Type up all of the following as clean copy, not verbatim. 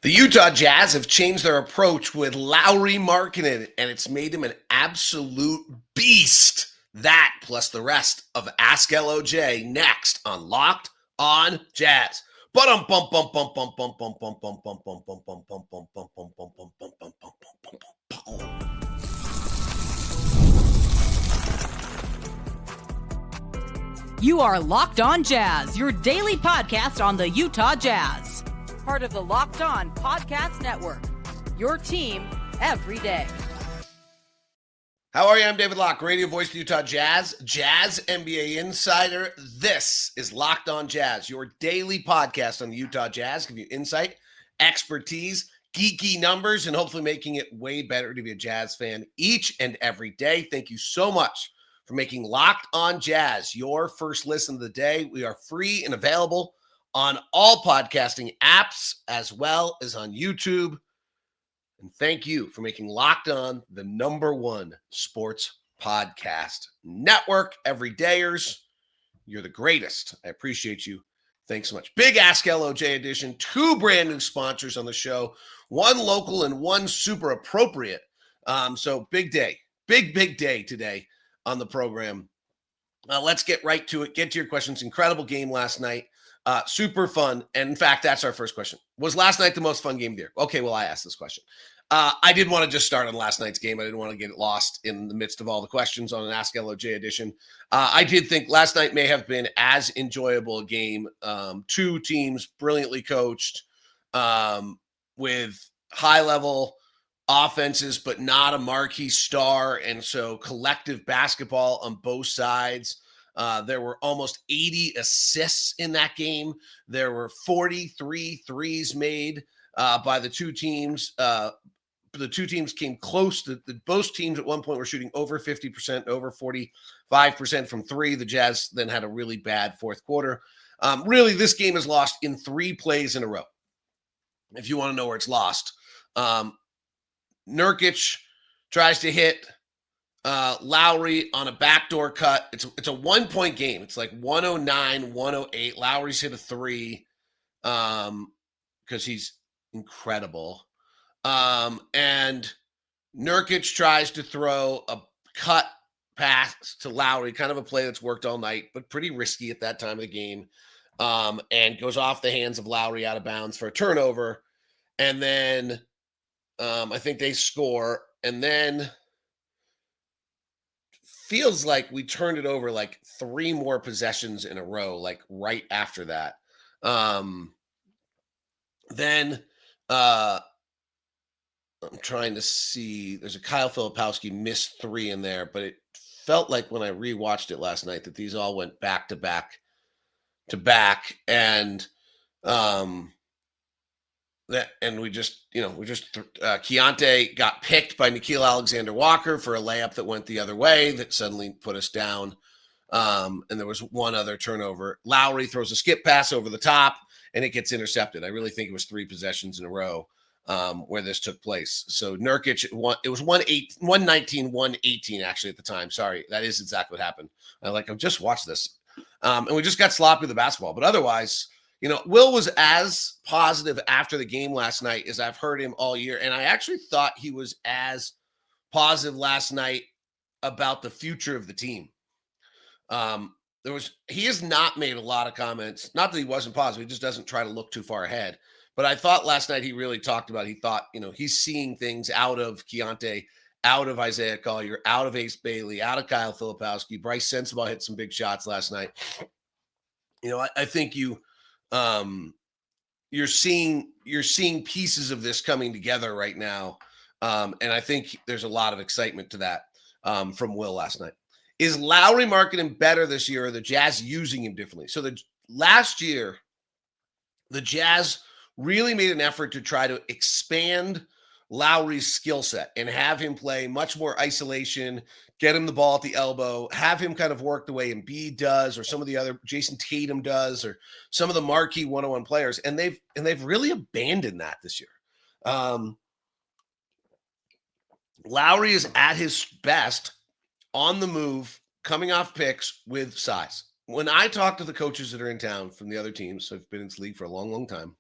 The Utah Jazz have changed their approach with Lauri Markkanen, and it's made him an absolute beast. That plus the rest of Ask LOJ next on Locked on Jazz. You are Locked On Jazz, your daily podcast on the Utah Jazz. Part of the Locked On Podcast Network, your team every day. How are you? I'm David Locke, radio voice of the Utah Jazz, Jazz NBA insider. This is Locked On Jazz, your daily podcast on the Utah Jazz, give you insight, expertise, geeky numbers, and hopefully making it way better to be a Jazz fan each and every day. Thank you so much for making Locked On Jazz your first listen of the day. We are free and available on all podcasting apps as well as on YouTube. And thank you for making Locked On the #1 sports podcast network. Everydayers, you're the greatest. I appreciate you. Thanks so much. Big Ask LOJ edition. 2 brand new sponsors on the show. 1 local and 1 super appropriate. So big day. Big day today on the program. Let's get right to it. Get to your questions. Incredible game last night. Super fun. And in fact, that's our first question. Was last night the most fun game of the year? Okay, well, I asked this question. I didn't want to just start on last night's game. I didn't want to get it lost in the midst of all the questions on an Ask LOJ edition. I did think last night may have been as enjoyable a game. 2 teams brilliantly coached with high-level offenses, but not a marquee star. And so collective basketball on both sides. There were almost 80 assists in that game. There were 43 threes made by the 2 teams. The 2 teams came close to both teams at one point were shooting over 50%, over 45% from 3. The Jazz then had a really bad fourth quarter. Really, this game is lost in 3 plays in a row. If you want to know where it's lost, Nurkic tries to hit Lauri on a backdoor cut. It's a 1-point game. It's like 109-108. Lauri's hit a 3 because he's incredible. And Nurkic tries to throw a cut pass to Lauri, kind of a play that's worked all night, but pretty risky at that time of the game. And goes off the hands of Lauri out of bounds for a turnover. And then I think they score. And then feels like we turned it over like 3 more possessions in a row, like right after that. Then I'm trying to see. There's a Kyle Filipowski missed 3 in there, but it felt like when I rewatched it last night that these all went back to back, and Keontae got picked by Nickeil Alexander-Walker for a layup that went the other way that suddenly put us down. And there was one other turnover. Lauri throws a skip pass over the top, and it gets intercepted. I really think it was 3 possessions in a row where this took place. So Nurkic, it was 119-118 actually at the time. Sorry, that is exactly what happened. I've just watched this. And we just got sloppy with the basketball. But otherwise, Will was as positive after the game last night as I've heard him all year. And I actually thought he was as positive last night about the future of the team. He has not made a lot of comments. Not that he wasn't positive. He just doesn't try to look too far ahead. But I thought last night he really talked about, he thought, he's seeing things out of Keontae, out of Isaiah Collier, out of Ace Bailey, out of Kyle Filipowski. Bryce Sensabaugh hit some big shots last night. I think you're seeing pieces of this coming together right now. And I think there's a lot of excitement to that from Will last night. Is Lauri Markkanen better this year, or are the Jazz using him differently? So last year, the Jazz really made an effort to try to expand Lauri's skill set and have him play much more isolation, get him the ball at the elbow, have him kind of work the way Embiid does, or some of the other Jason Tatum does, or some of the marquee one-on-one players. And they've really abandoned that this year. Lauri is at his best on the move, coming off picks with size. When I talk to the coaches that are in town from the other teams, I've been in this league for a long, long time.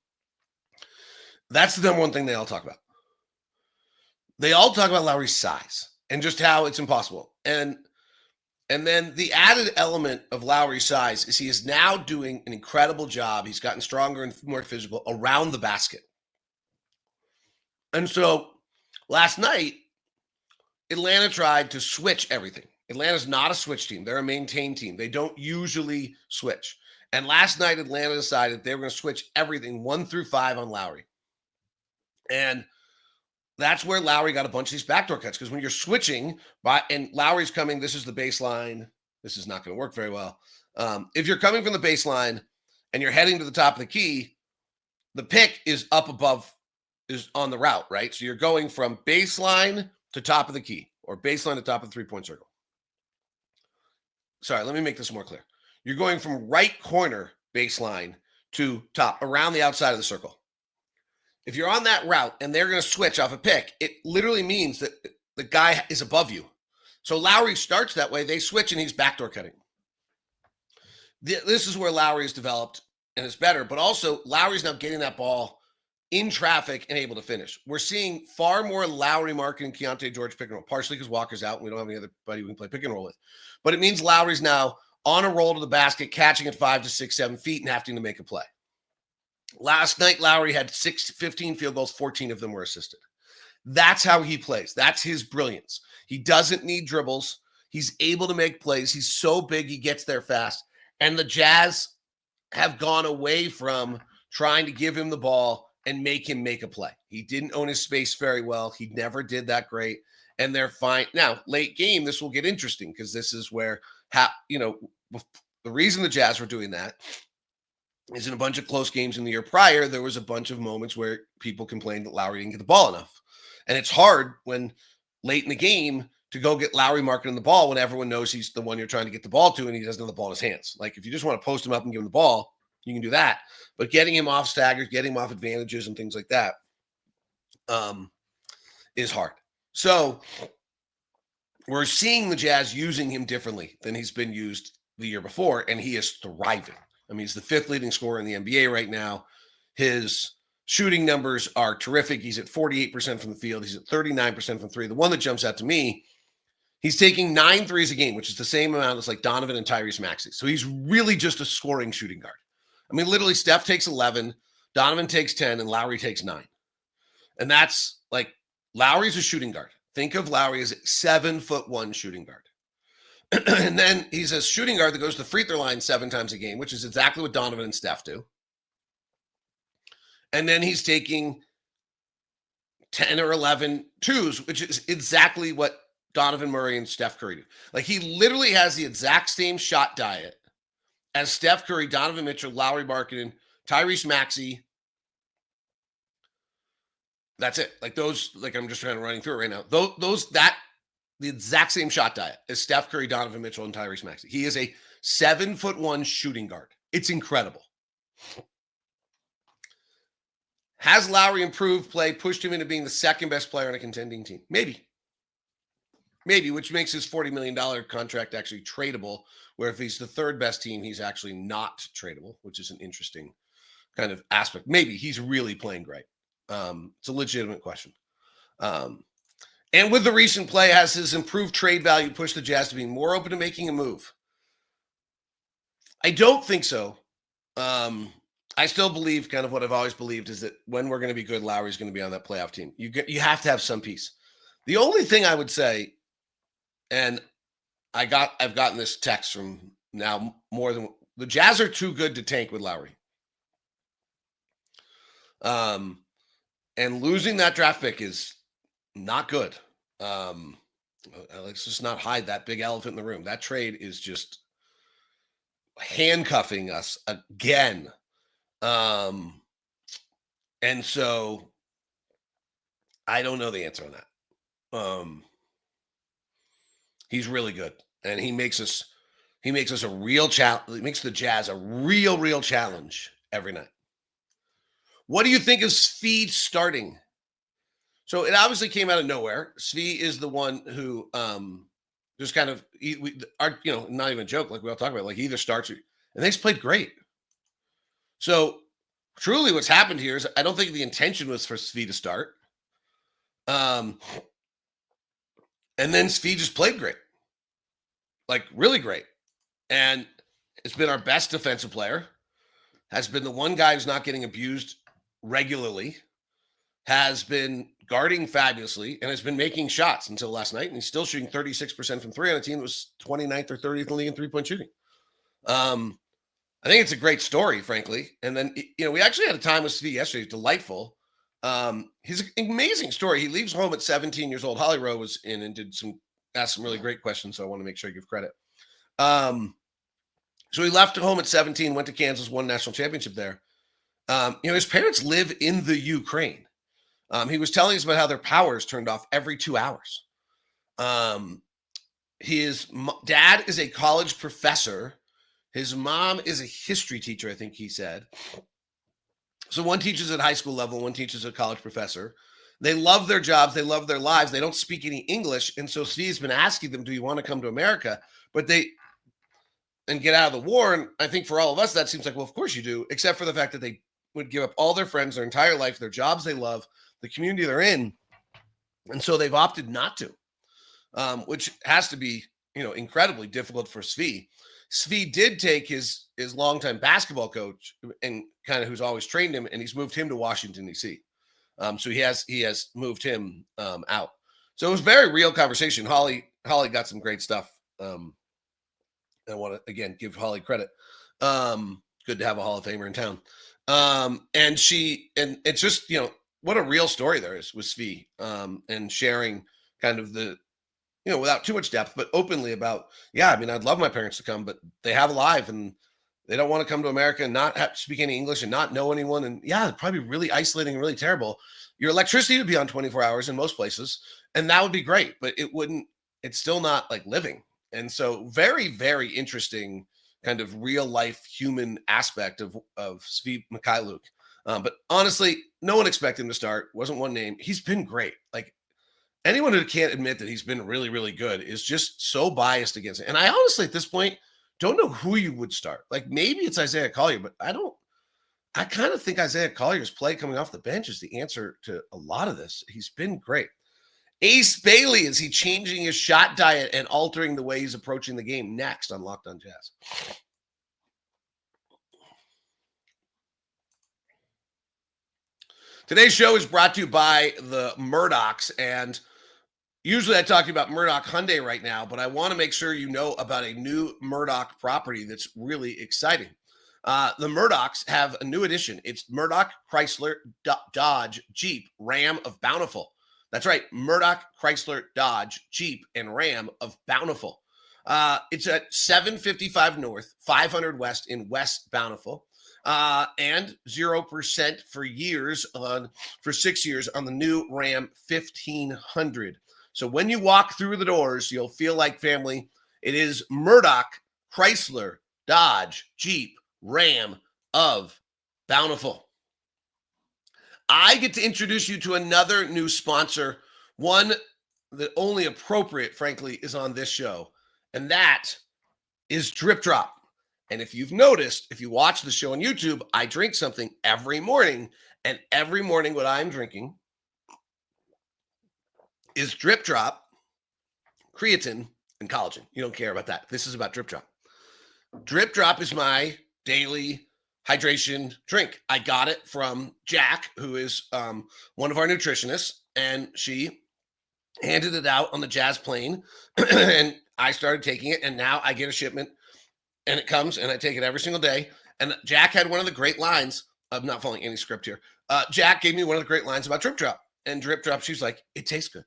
That's the number one thing they all talk about. They all talk about Lauri's size and just how it's impossible. And then the added element of Lauri's size is he is now doing an incredible job. He's gotten stronger and more physical around the basket. And so last night, Atlanta tried to switch everything. Atlanta's not a switch team. They're a maintain team. They don't usually switch. And last night, Atlanta decided they were going to switch everything 1 through 5 on Lauri. And that's where Lauri got a bunch of these backdoor cuts. Because when you're switching, and Lauri's coming, this is the baseline. This is not going to work very well. If you're coming from the baseline and you're heading to the top of the key, the pick is up above, is on the route, right? So you're going from baseline to top of the key, or baseline to top of the three-point circle. Sorry, let me make this more clear. You're going from right corner baseline to top, around the outside of the circle. If you're on that route and they're going to switch off a pick, it literally means that the guy is above you. So Lauri starts that way. They switch and he's backdoor cutting. This is where Lauri has developed and is better, but also Lauri's now getting that ball in traffic and able to finish. We're seeing far more Lauri Markkanen and Keontae George pick and roll, partially because Walker's out and we don't have any other buddy we can play pick and roll with. But it means Lauri's now on a roll to the basket, catching at 5 to 6, 7 feet and having to make a play. Last night, Lauri had 15 field goals, 14 of them were assisted. That's how he plays. That's his brilliance. He doesn't need dribbles. He's able to make plays. He's so big, he gets there fast. And the Jazz have gone away from trying to give him the ball and make him make a play. He didn't own his space very well. He never did that great. And they're fine. Now, late game, this will get interesting because this is where, the reason the Jazz were doing that is in a bunch of close games in the year prior, there was a bunch of moments where people complained that Lauri didn't get the ball enough. And it's hard when late in the game to go get Lauri Markkanen the ball when everyone knows he's the one you're trying to get the ball to and he doesn't have the ball in his hands. Like if you just want to post him up and give him the ball, you can do that. But getting him off staggers, getting him off advantages and things like that is hard. So we're seeing the Jazz using him differently than he's been used the year before, and he is thriving. I mean, he's the 5th leading scorer in the NBA right now. His shooting numbers are terrific. He's at 48% from the field. He's at 39% from three. The one that jumps out to me, he's taking 9 threes a game, which is the same amount as like Donovan and Tyrese Maxey. So he's really just a scoring shooting guard. I mean, literally, Steph takes 11, Donovan takes 10, and Lauri takes 9. And that's like, Lauri's a shooting guard. Think of Lauri as a 7'1" shooting guard. And then he's a shooting guard that goes to the free throw line 7 times a game, which is exactly what Donovan and Steph do. And then he's taking 10 or 11 twos, which is exactly what Donovan Murray and Steph Curry do. Like he literally has the exact same shot diet as Steph Curry, Donovan Mitchell, Lauri Markkanen, Tyrese Maxey. That's it. Like those, like I'm just trying to running through it right now. The exact same shot diet as Steph Curry, Donovan Mitchell, and Tyrese Maxey. He is a 7'1" shooting guard. It's incredible. Has Lauri improved play, pushed him into being the second best player on a contending team? Maybe, which makes his $40 million contract actually tradable, where if he's the third best team, he's actually not tradable, which is an interesting kind of aspect. Maybe he's really playing great. It's a legitimate question. And with the recent play, has his improved trade value pushed the Jazz to be more open to making a move? I don't think so. I still believe kind of what I've always believed is that when we're going to be good, Lauri's going to be on that playoff team. You have to have some piece. The only thing I would say, and I've gotten this text from now more than the Jazz are too good to tank with Lauri. And losing that draft pick is not good. Let's just not hide that big elephant in the room. That trade is just handcuffing us again. And so I don't know the answer on that. He's really good, and he makes us a real challenge. He makes the Jazz a real challenge every night. What do you think of Svi starting? So it obviously came out of nowhere. Svi is the one who just kind of, not even a joke, like we all talk about, like he either starts or, and they've played great. So truly what's happened here is I don't think the intention was for Svi to start. And then Svi just played great. Like, really great. And it's been our best defensive player. Has been the one guy who's not getting abused regularly. Has been guarding fabulously and has been making shots until last night. And he's still shooting 36% from three on a team that was 29th or 30th in the league in three-point shooting. I think it's a great story, frankly. And then, we actually had a time with Svi yesterday. Delightful. His amazing story. He leaves home at 17 years old. Holly Rowe was in and asked some really great questions. So I want to make sure I give credit. So he left home at 17, went to Kansas, won national championship there. His parents live in the Ukraine. He was telling us about how their power is turned off every 2 hours. His dad is a college professor. His mom is a history teacher, I think he said. So one teaches at high school level, one teaches a college professor. They love their jobs. They love their lives. They don't speak any English. And so Steve's been asking them, do you want to come to America? And get out of the war. And I think for all of us, that seems like, well, of course you do, except for the fact that they would give up all their friends, their entire life, their jobs they love, the community they're in. And so they've opted not to, which has to be, incredibly difficult for Svi. Svi did take his longtime basketball coach and kind of who's always trained him, and he's moved him to Washington, D.C. So he has moved him out. So it was a very real conversation. Holly got some great stuff. I want to, again, give Holly credit. Good to have a Hall of Famer in town. And it's just, what a real story there is with Svi, and sharing kind of the, without too much depth, but openly about, I'd love my parents to come, but they have a life and they don't want to come to America and not have to speak any English and not know anyone. And it'd probably be really isolating and really terrible. Your electricity would be on 24 hours in most places, and that would be great, but it's still not like living. And so very, very interesting kind of real life human aspect of Svi Mykhailiuk. But honestly, no one expected him to start. Wasn't one name. He's been great. Like, anyone who can't admit that he's been really, really good is just so biased against it. And I honestly, at this point, don't know who you would start. Like, maybe it's Isaiah Collier, but I kind of think Isaiah Collier's play coming off the bench is the answer to a lot of this. He's been great. Ace Bailey, is he changing his shot diet and altering the way he's approaching the game? Next on Locked On Jazz. Today's show is brought to you by the Murdochs, and usually I talk to you about Murdoch Hyundai right now, but I want to make sure you know about a new Murdoch property that's really exciting. The Murdochs have a new addition. It's Murdoch Chrysler Dodge Jeep Ram of Bountiful. That's right, Murdoch Chrysler Dodge Jeep and Ram of Bountiful. It's at 755 North, 500 West in West Bountiful, and 0% for 6 years on the new Ram 1500. So when you walk through the doors, you'll feel like family. It is Murdoch Chrysler Dodge Jeep Ram of Bountiful. I get to introduce you to another new sponsor, one that only appropriate, frankly, is on this show, and that is Drip Drop. And if you've noticed, if you watch the show on YouTube, I drink something every morning, and every morning what I'm drinking is Drip Drop, creatine, and collagen. You don't care about that. This is about Drip Drop. Drip Drop is my daily hydration drink. I got it from Jack, who is one of our nutritionists, and she handed it out on the Jazz plane, and I started taking it, and now I get a shipment, and it comes, and I take it every single day. And Jack had one of the great lines. I'm not following any script here. Jack gave me one of the great lines about Drip Drop. And Drip Drop, she's like, it tastes good.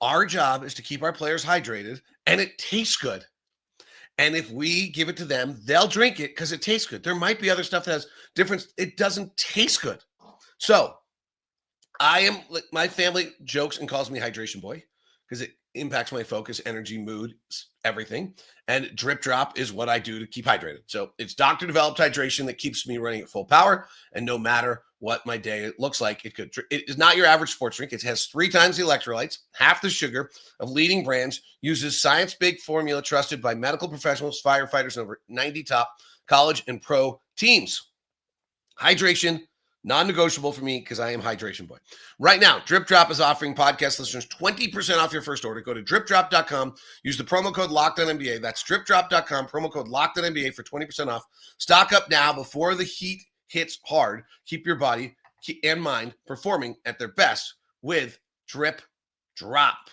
Our job is to keep our players hydrated, and it tastes good. And if we give it to them, they'll drink it because it tastes good. There might be other stuff that has difference. It doesn't taste good. So my family jokes and calls me Hydration Boy because it impacts my focus, energy, mood, everything. And Drip Drop is what I do to keep hydrated. So it's doctor-developed hydration that keeps me running at full power. And no matter what my day looks like, it is not your average sports drink. It has 3 times the electrolytes, half the sugar of leading brands, uses science-based formula trusted by medical professionals, firefighters, and over 90 top college and pro teams. Hydration, non-negotiable for me because I am hydration boy. Right now, Drip Drop is offering podcast listeners 20% off your first order. Go to dripdrop.com. Use the promo code LOCKEDONNBA. That's dripdrop.com, promo code LOCKEDONNBA for 20% off. Stock up now before the heat hits hard. Keep your body and mind performing at their best with Drip Drop.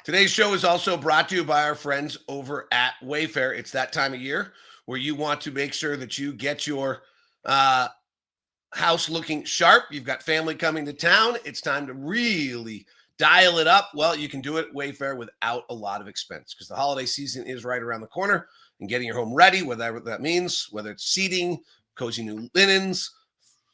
Today's show is also brought to you by our friends over at Wayfair. It's that time of year where you want to make sure that you get your house looking sharp. You've got family coming to town. It's time to really dial it up. Well, you can do it at Wayfair without a lot of expense because the holiday season is right around the corner, and getting your home ready, whatever that means, whether it's seating, cozy new linens,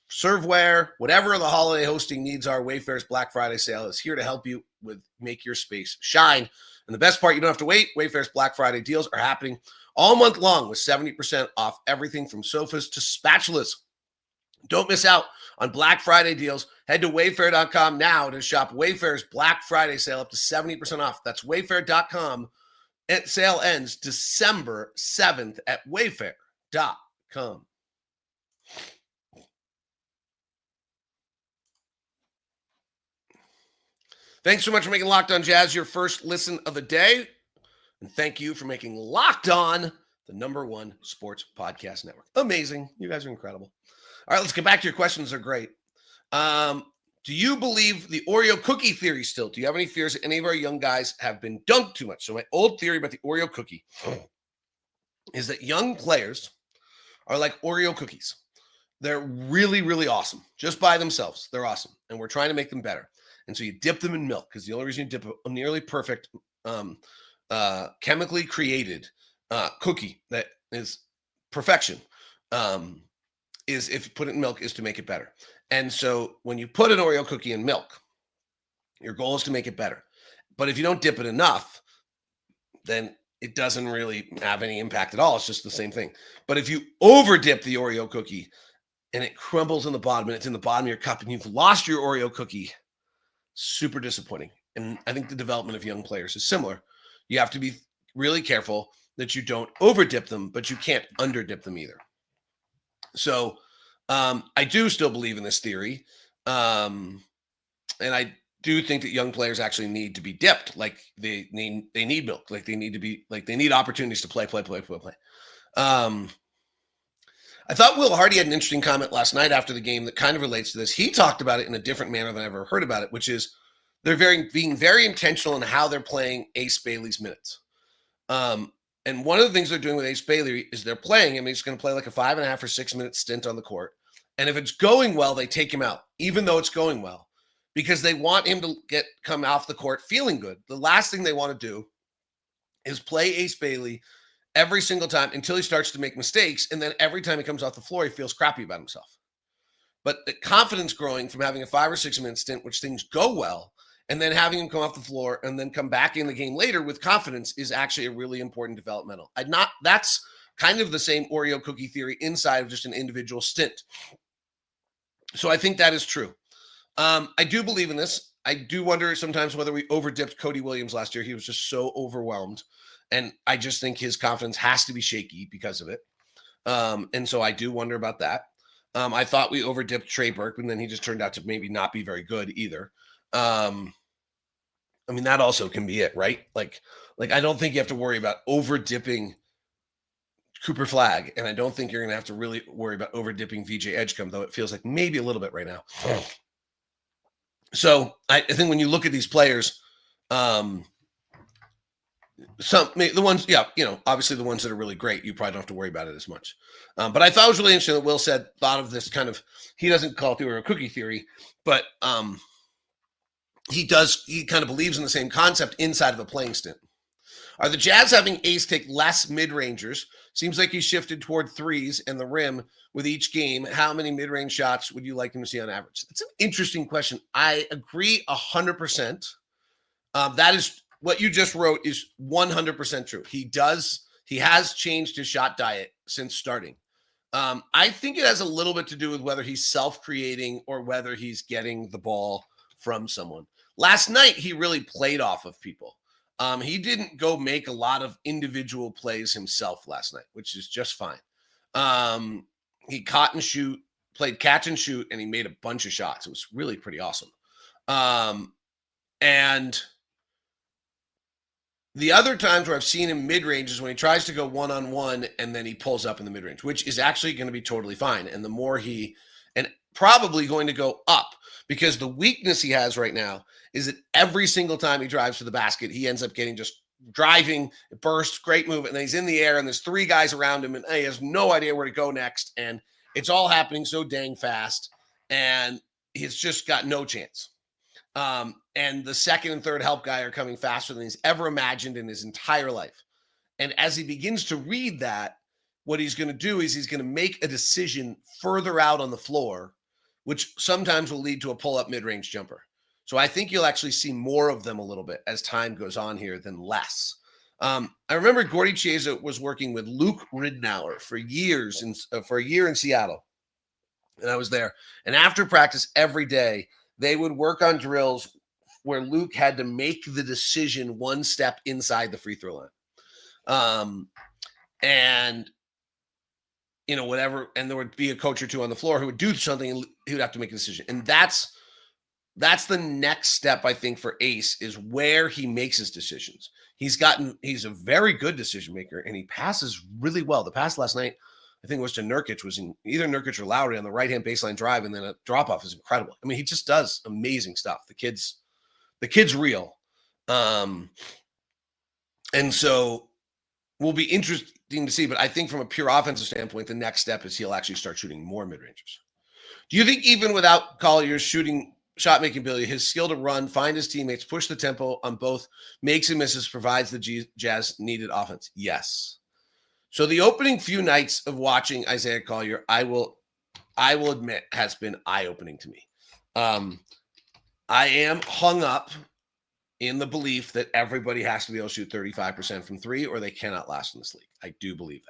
serveware, whatever the holiday hosting needs are, Wayfair's Black Friday sale is here to help you with make your space shine. And the best part, you don't have to wait. Wayfair's Black Friday deals are happening all month long with 70% off everything from sofas to spatulas. Don't miss out on Black Friday deals. Head to wayfair.com now to shop Wayfair's Black Friday sale up to 70% off. That's wayfair.com. Sale ends December 7th at wayfair.com. Thanks so much for making Locked On Jazz your first listen of the day. And thank you for making Locked On the #1 sports podcast network. Amazing. You guys are incredible. All right, let's get back to your questions. They're great. Do you believe the Oreo cookie theory still? Do you have any fears that any of our young guys have been dunked too much? So my old theory about the Oreo cookie is that young players are like Oreo cookies. They're really, really awesome. Just by themselves, they're awesome. And we're trying to make them better. And so you dip them in milk because the only reason you dip a nearly perfect chemically created cookie that is perfection is if you put it in milk is to make it better. And so when you put an Oreo cookie in milk, your goal is to make it better. But if you don't dip it enough, then it doesn't really have any impact at all. It's just the same thing. But if you over dip the Oreo cookie and it crumbles in the bottom and it's in the bottom of your cup and you've lost your Oreo cookie, super disappointing. And I think the development of young players is similar. You have to be really careful that you don't over dip them, but you can't under dip them either. So I do still believe in this theory. And I do think that young players actually need to be dipped. Like they need milk. Like they need opportunities to play. I thought Will Hardy had an interesting comment last night after the game that kind of relates to this. He talked about it in a different manner than I ever heard about it, which is they're being very intentional in how they're playing Ace Bailey's minutes. And one of the things they're doing with Ace Bailey is they're playing him. He's going to play like a 5.5 or 6 minute stint on the court. And if it's going well, they take him out, even though it's going well, because they want him to come off the court feeling good. The last thing they want to do is play Ace Bailey every single time until he starts to make mistakes. And then every time he comes off the floor, he feels crappy about himself. But the confidence growing from having a 5 or 6 minute stint, which things go well, and then having him come off the floor and then come back in the game later with confidence is actually a really important developmental. That's kind of the same Oreo cookie theory inside of just an individual stint. So I think that is true. I do believe in this. I do wonder sometimes whether we over-dipped Cody Williams last year. He was just so overwhelmed. And I just think his confidence has to be shaky because of it. And so I do wonder about that. I thought we over-dipped Trey Burke, and then he just turned out to maybe not be very good either. I mean, that also can be it, right? Like I don't think you have to worry about over-dipping Cooper Flagg, and I don't think you're going to have to really worry about over-dipping VJ Edgecombe, though it feels like maybe a little bit right now. So I think when you look at these players, the ones, obviously the ones that are really great, you probably don't have to worry about it as much. But I thought it was really interesting that Will thought of this kind of, he doesn't call it the Oreo cookie theory, but he kind of believes in the same concept inside of a playing stint. Are the Jazz having Ace take less mid-rangers? Seems like he's shifted toward threes and the rim with each game. How many mid-range shots would you like him to see on average? It's an interesting question. I agree 100%. That is what you just wrote is 100% true. He has changed his shot diet since starting. I think it has a little bit to do with whether he's self-creating or whether he's getting the ball from someone. Last night, he really played off of people. He didn't go make a lot of individual plays himself last night, which is just fine. He caught and shoot, played catch and shoot, and he made a bunch of shots. It was really pretty awesome. And the other times where I've seen him mid-range is when he tries to go one-on-one and then he pulls up in the mid-range, which is actually going to be totally fine. And the more and probably going to go up, because the weakness he has right now is that every single time he drives to the basket, he ends up getting just driving, burst, great move, and then he's in the air and there's three guys around him and he has no idea where to go next. And it's all happening so dang fast and he's just got no chance. And the second and third help guy are coming faster than he's ever imagined in his entire life. And as he begins to read that, what he's going to do is he's going to make a decision further out on the floor, which sometimes will lead to a pull-up mid-range jumper. So I think you'll actually see more of them a little bit as time goes on here than less. I remember Gordy Chiesa was working with Luke Ridnour for years, for a year in Seattle. And I was there. And after practice every day, they would work on drills where Luke had to make the decision one step inside the free throw line. And, you know, whatever. And there would be a coach or two on the floor who would do something and he would have to make a decision. And that's the next step, I think, for Ace, is where he makes his decisions. He's a very good decision maker and he passes really well. The pass last night, I think it was to Nurkic, was in either Nurkic or Lauri on the right-hand baseline drive, and then a drop-off is incredible. I mean, he just does amazing stuff. The kid's real. And so will be interesting to see, but I think from a pure offensive standpoint, the next step is he'll actually start shooting more mid-rangers. Do you think even without Collier's shot-making ability, his skill to run, find his teammates, push the tempo on both makes and misses, provides the Jazz needed offense? Yes. So the opening few nights of watching Isaiah Collier, I will admit, has been eye-opening to me. I am hung up in the belief that everybody has to be able to shoot 35% from three or they cannot last in this league. I do believe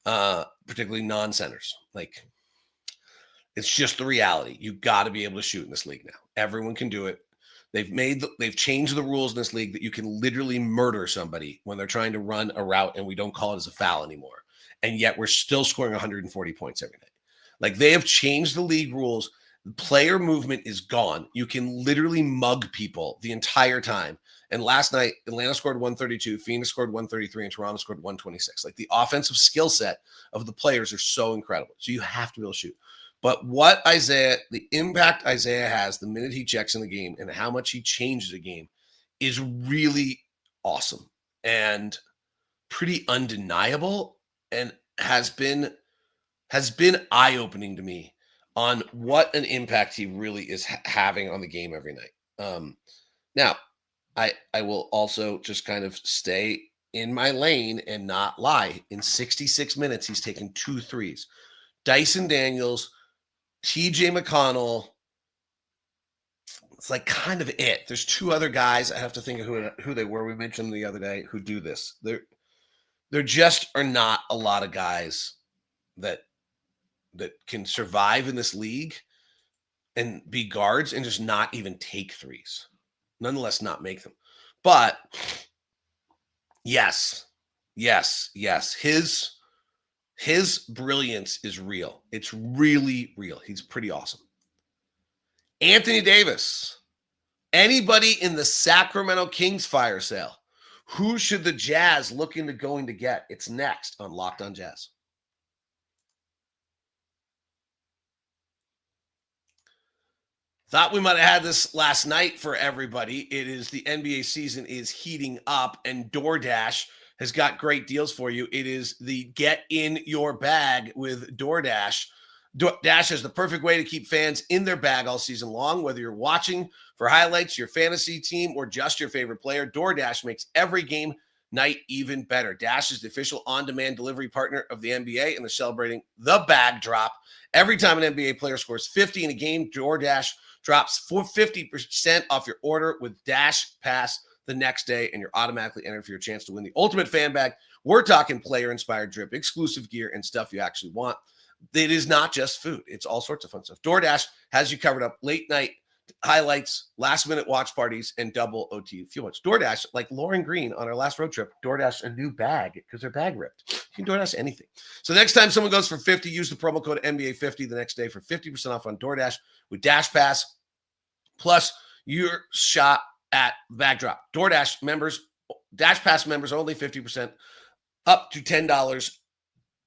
that, particularly non-centers. Like, it's just the reality. You've got to be able to shoot in this league now. Everyone can do it. They've changed the rules in this league that you can literally murder somebody when they're trying to run a route and we don't call it as a foul anymore. And yet we're still scoring 140 points every night. Like, they have changed the league rules. Player movement is gone. You can literally mug people the entire time. And last night, Atlanta scored 132, Phoenix scored 133, and Toronto scored 126. Like, the offensive skill set of the players are so incredible. So you have to be able to shoot. But the impact Isaiah has the minute he checks in the game and how much he changes a game is really awesome and pretty undeniable, and has been eye-opening to me on what an impact he really is having on the game every night. Now, I will also just kind of stay in my lane and not lie. In 66 minutes, he's taken 2 threes. Dyson Daniels, TJ McConnell, it's like kind of it. There's 2 other guys. I have to think of who they were. We mentioned them the other day who do this. There just are not a lot of guys that can survive in this league and be guards and just not even take threes. Nonetheless, not make them. But yes. His brilliance is real. It's really real. He's pretty awesome. Anthony Davis. Anybody in the Sacramento Kings fire sale? Who should the Jazz look into going to get? It's next on Locked on Jazz. Thought we might have had this last night for everybody. It is the NBA season is heating up, and DoorDash has got great deals for you. It is the get in your bag with DoorDash. DoorDash is the perfect way to keep fans in their bag all season long. Whether you're watching for highlights, your fantasy team, or just your favorite player, DoorDash makes every game night even better. Dash is the official on-demand delivery partner of the NBA, and they're celebrating the bag drop. Every time an NBA player scores 50 in a game, DoorDash drops 50% off your order with Dash Pass the next day, and you're automatically entered for your chance to win the ultimate fan bag. We're talking player-inspired drip, exclusive gear, and stuff you actually want. It is not just food. It's all sorts of fun stuff. DoorDash has you covered up late night highlights, last-minute watch parties, and double OT fuel much. DoorDash, like Lauren Green on our last road trip, DoorDash a new bag because their bag ripped. You can DoorDash anything. So next time someone goes for 50, use the promo code NBA50 the next day for 50% off on DoorDash with Dash Pass, plus your shot at Bag Drop. DoorDash members, Dash Pass members, only 50%, up to $10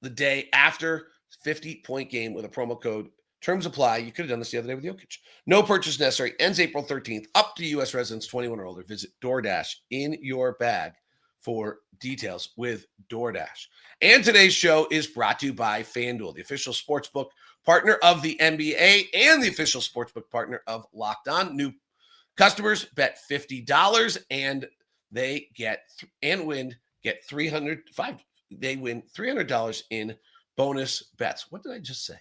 the day after 50-point game with a promo code. Terms apply. You could have done this the other day with Jokic. No purchase necessary. Ends April 13th. Up to U.S. residents 21 or older. Visit DoorDash in your bag for details with DoorDash. And today's show is brought to you by FanDuel, the official sportsbook partner of the NBA and the official sportsbook partner of Locked On. New customers bet $50 and they get and win get $300. They win $300 in bonus bets. What did I just say?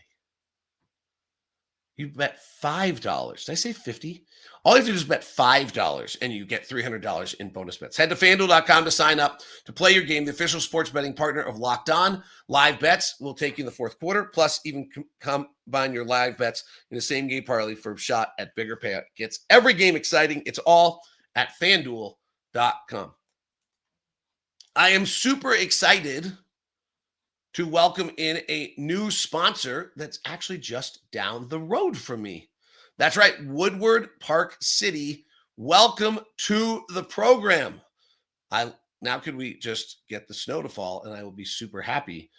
You bet $5. Did I say 50? All you have to do is bet $5 and you get $300 in bonus bets. Head to FanDuel.com to sign up to play your game. The official sports betting partner of Locked On. Live bets will take you in the fourth quarter. Plus, even combine your live bets in the same game parlay for a shot at bigger payout. Gets every game exciting. It's all at FanDuel.com. I am super excited to welcome in a new sponsor that's actually just down the road from me. That's right, Woodward Park City. Welcome to the program. Now could we just get the snow to fall, and I will be super happy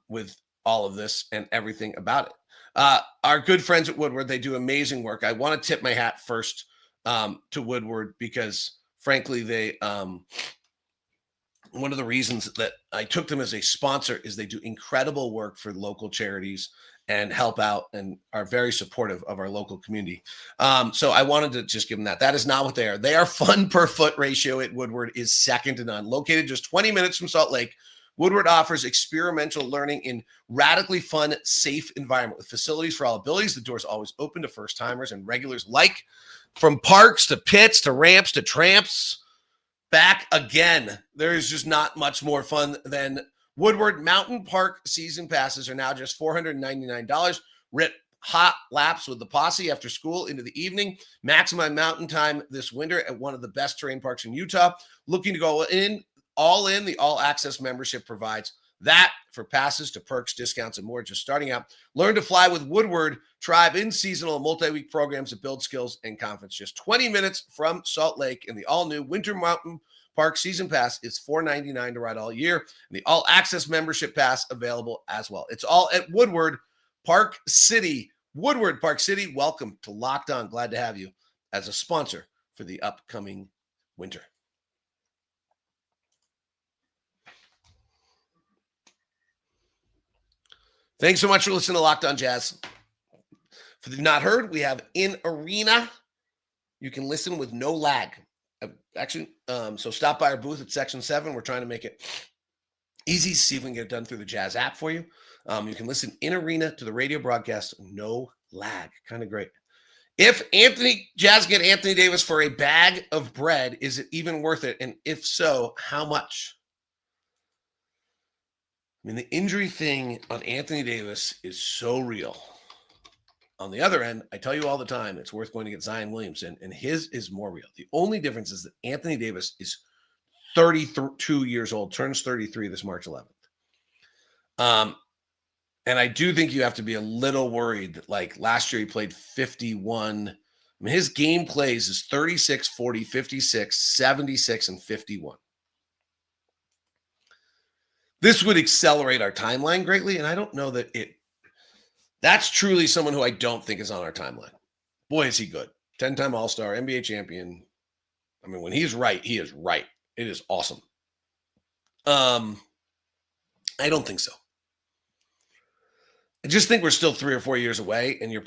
with all of this and everything about it. Our good friends at Woodward, they do amazing work. I want to tip my hat first to Woodward because, frankly, they one of the reasons that I took them as a sponsor is they do incredible work for local charities and help out and are very supportive of our local community. So I wanted to just give them that. That is not what they are. They are fun per foot ratio at Woodward is second to none. Located just 20 minutes from Salt Lake, Woodward offers experimental learning in radically fun, safe environment with facilities for all abilities. The door's always open to first timers and regulars alike, from parks to pits to ramps to tramps. Back again. There is just not much more fun than Woodward. Mountain Park season passes are now just $499. Rip hot laps with the posse after school into the evening. Maximize mountain time this winter at one of the best terrain parks in Utah. Looking to go all in, the All Access membership provides that for passes to perks, discounts, and more. Just starting out. Learn to fly with Woodward Tribe in seasonal and multi-week programs that build skills and confidence. Just 20 minutes from Salt Lake, and the all-new Winter Mountain Park Season Pass is $499 to ride all year, and the All Access membership pass available as well. It's all at Woodward Park City. Woodward Park City, welcome to Locked On. Glad to have you as a sponsor for the upcoming winter. Thanks so much for listening to Locked On Jazz. For the not heard, we have In Arena. You can listen with no lag. So stop by our booth at Section 7. We're trying to make it easy to see if we can get it done through the Jazz app for you. You can listen in arena to the radio broadcast, no lag. Kind of great. If Jazz get Anthony Davis for a bag of bread, is it even worth it? And if so, how much? I mean, the injury thing on Anthony Davis is so real. On the other end, I tell you all the time, it's worth going to get Zion Williamson, and his is more real. The only difference is that Anthony Davis is 32 years old, turns 33 this March 11th. And I do think you have to be a little worried that, like, last year he played 51. I mean, his game plays is 36, 40, 56, 76, and 51. This would accelerate our timeline greatly, and I don't know that that's truly someone who I don't think is on our timeline. Boy, is he good. 10-time All-Star, NBA champion. I mean, when he's right, he is right. It is awesome. I don't think so. I just think we're still 3 or 4 years away, and you're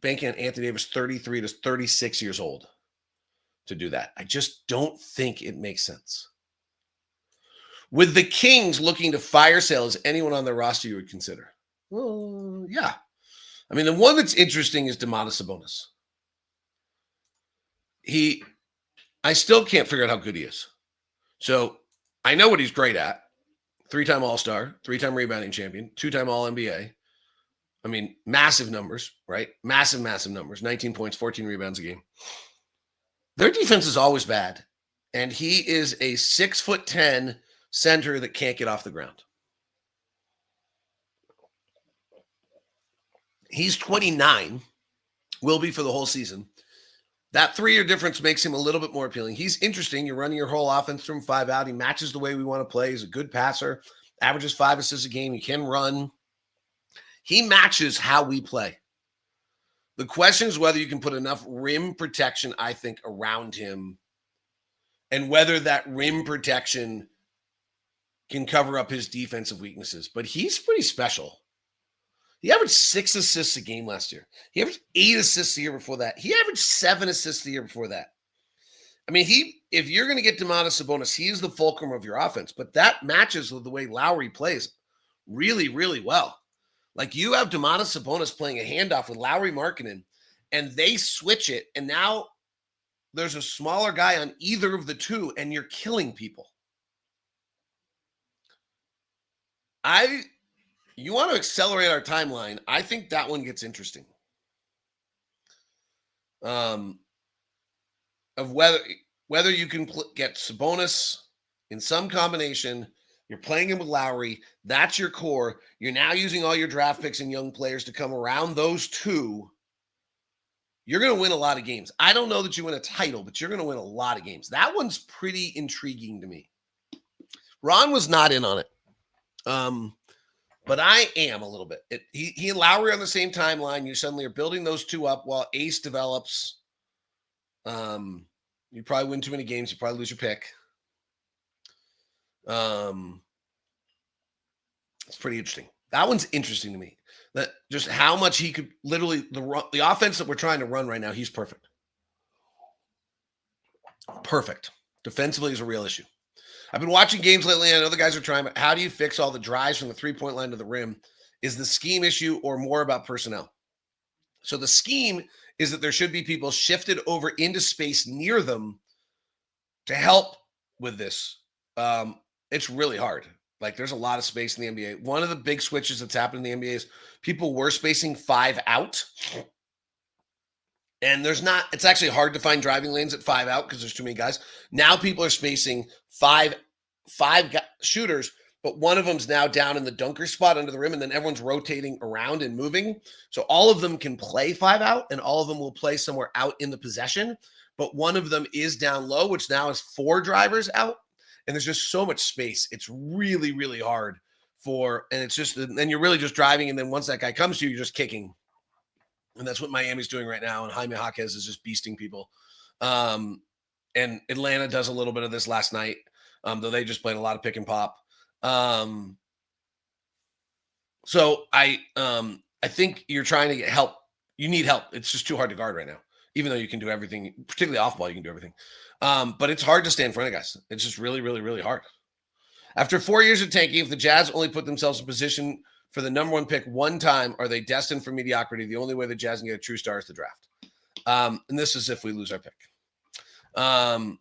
banking on Anthony Davis 33 to 36 years old to do that. I just don't think it makes sense. With the Kings looking to fire sale, is anyone on their roster you would consider? Well, yeah. I mean, the one that's interesting is Domantas Sabonis. I still can't figure out how good he is. So I know what he's great at. 3-time All-Star, 3-time rebounding champion, 2-time All-NBA. I mean, massive numbers, right? Massive numbers. 19 points, 14 rebounds a game. Their defense is always bad. And he is a 6'10" center that can't get off the ground. He's 29, will be for the whole season. That 3-year difference makes him a little bit more appealing. He's interesting. You're running your whole offense from 5 out. He matches the way we want to play. He's a good passer, averages 5 assists a game. He can run. He matches how we play. The question is whether you can put enough rim protection, I think, around him, and whether that rim protection can cover up his defensive weaknesses. But he's pretty special. He averaged 6 assists a game last year. He averaged 8 assists the year before that. He averaged 7 assists the year before that. I mean, if you're going to get Domantas Sabonis, he's the fulcrum of your offense. But that matches with the way Lauri plays really, really well. Like, you have Domantas Sabonis playing a handoff with Lauri Markkanen, and they switch it, and now there's a smaller guy on either of the two, and you're killing people. You want to accelerate our timeline. I think that one gets interesting. Of whether you can get Sabonis in some combination. You're playing him with Lauri. That's your core. You're now using all your draft picks and young players to come around those two. You're going to win a lot of games. I don't know that you win a title, but you're going to win a lot of games. That one's pretty intriguing to me. Ron was not in on it. But I am a little bit. He and Lauri are on the same timeline. You suddenly are building those two up while Ace develops. You probably win too many games. You probably lose your pick. It's pretty interesting. That one's interesting to me. That just how much he could literally the offense that we're trying to run right now. He's perfect. Perfect. Defensively is a real issue. I've been watching games lately. I know the guys are trying. How do you fix all the drives from the 3-point line to the rim? Is the scheme issue or more about personnel? So the scheme is that there should be people shifted over into space near them to help with this. It's really hard. Like, there's a lot of space in the NBA. One of the big switches that's happened in the NBA is people were spacing 5 out. And it's actually hard to find driving lanes at 5 out because there's too many guys. Now people are spacing five shooters, but one of them's now down in the dunker spot under the rim, and then everyone's rotating around and moving. So all of them can play 5 out, and all of them will play somewhere out in the possession. But one of them is down low, which now is 4 drivers out. And there's just so much space. It's really, really hard and you're really just driving. And then once that guy comes to you, you're just kicking. And that's what Miami's doing right now. And Jaime Jaquez is just beasting people. And Atlanta does a little bit of this last night, though they just played a lot of pick and pop. So I think you're trying to get help. You need help. It's just too hard to guard right now, even though you can do everything, particularly off ball, you can do everything. But it's hard to stay in front of guys. It's just really, really, really hard. After 4 years of tanking, if the Jazz only put themselves in position for the number 1 pick one time, are they destined for mediocrity? The only way the Jazz can get a true star is the draft. And this is if we lose our pick. And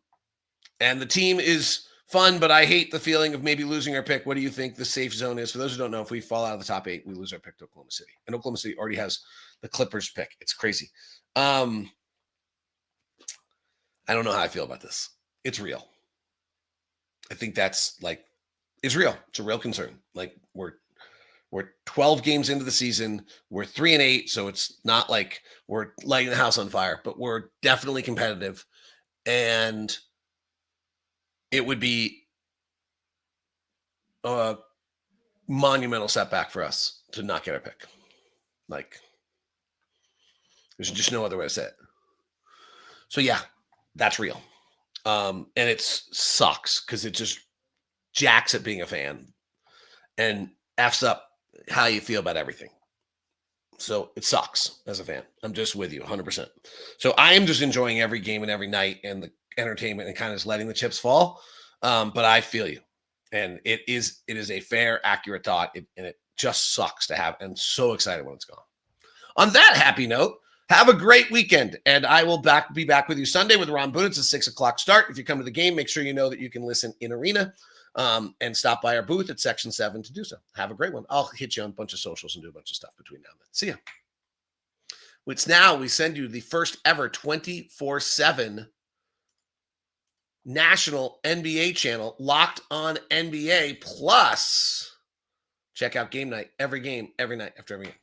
the team is fun, but I hate the feeling of maybe losing our pick. What do you think the safe zone is? For those who don't know, if we fall out of the top 8, we lose our pick to Oklahoma City. And Oklahoma City already has the Clippers pick. It's crazy. I don't know how I feel about this. It's real. I think that's it's real. It's a real concern. Like, we're 12 games into the season. We're 3-8. So it's not like we're lighting the house on fire, but we're definitely competitive. And it would be a monumental setback for us to not get our pick. Like, there's just no other way to say it. So yeah, that's real. And it sucks because it just jacks at being a fan and F's up how you feel about everything. So it sucks as a fan. I'm just with you 100%. So I am just enjoying every game and every night and the entertainment and kind of just letting the chips fall. But I feel you. And it is a fair, accurate thought. And it just sucks to have. And so excited when it's gone. On that happy note, have a great weekend. And I will be back with you Sunday with Ron Boone. It's a 6 o'clock start. If you come to the game, make sure you know that you can listen in arena. And stop by our booth at Section 7 to do so. Have a great one. I'll hit you on a bunch of socials and do a bunch of stuff between now and then. See ya. Which now we send you the first ever 24/7 national NBA channel, Locked On NBA. Plus, check out Game Night, every game, every night after every game.